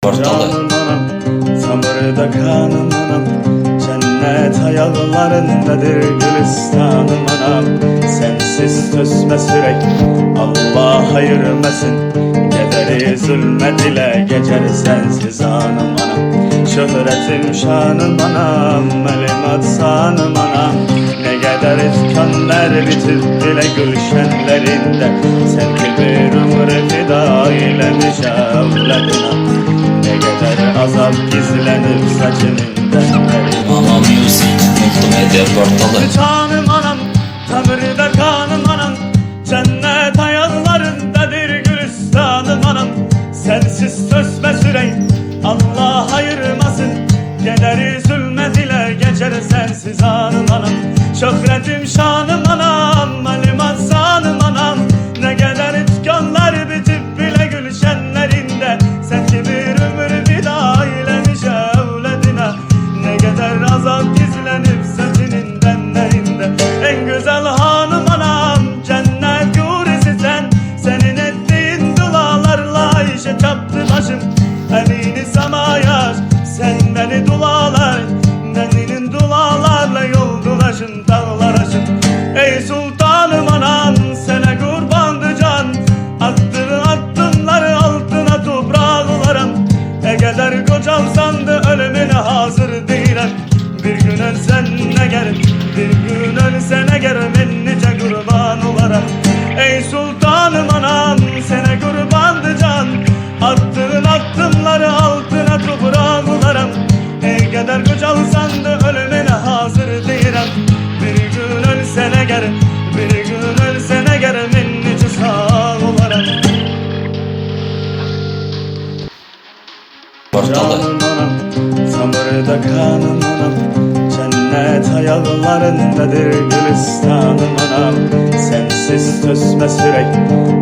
Portalı. Canım anam, samırda kanım anam, cennet ayaklarındadır gülistanım anam. Sensiz tüsme sürek, Allah ayırmasın. Kederi zulmet ile geçer sensiz anım anam. Şöhretim şanım anam, elim atsanım anam. Ne kadar ifkanlar bitip bile gülşenlerinde, sen ki bir ömür fida eylemiş evladına. Ne kadar azap gizlenip saçının denleri. Mama Music Multimedya Portalı. Canım anam, tamirde kanım anam, cennet ayaklarındadır gülistanım anam. Sensiz sözme sürey, Allah ayırmasın. Kederi zulmet ile geçer sensiz anım anam. Şöhretim şanım anam, elim azanım anam. Ne kadar itkanlar bitip bile gülşenlerinde, sen ki bir ömür fida eylemiş evladına. Ne kadar azap gizlenip saçının denlerinde. En güzel hanım anam, cennet hurisi sen. Senin ettiğin dualarla işe çaptı başım. Elini samaya, sen beni dualar. Beninin dualarla yol dolaşın, dağlar aşın. Ey sultanım anam, sana kurbandı can. Attığın adımları altına toprağa kolarım. Eğer kocalsan da ölümüne hazır değilim. Bir gün ölsen eğer, bir gün ölsen eğer, ben nice kurban olarım. Ey sultanım anam, sana kurbandı can. Attığın adımları altına toprağa kolarım. Eğer kocalsan da ölümüne hazır değilim. Bir gün ölsen eğer, bir gün ölsen eğer, ben nice sağ olarım. Portalı. Canım anam, samırda kanım anam, cennet ayaklarındadır gülistanım anam. Sensiz tüsme sürek,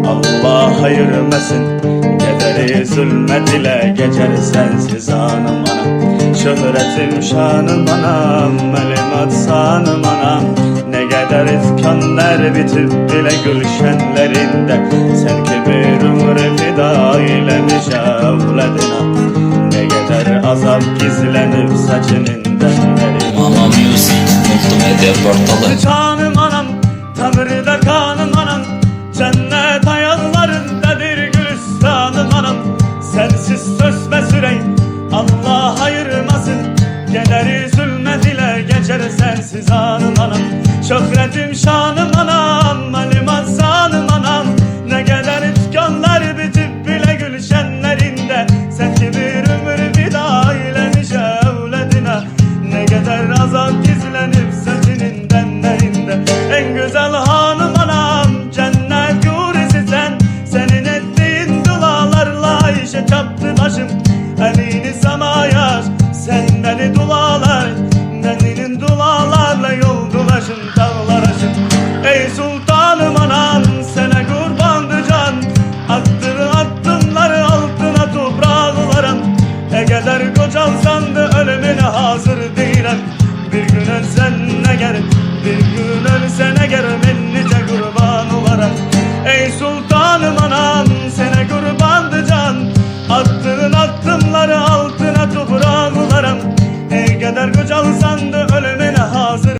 Allah ayırmasın. Kederi zulmet ile geçer sensiz anım anam. Şöhretim şanım anam, elim atsanım anam. Ne kadar ifkanlar bitip bile gülşenlerinde, sen ki bir ömür fida eylemiş evladına. Ne kadar azap gizlenip saçının denleri. Mama Music Multimedya Portalı. Canım anam, tamirde kanım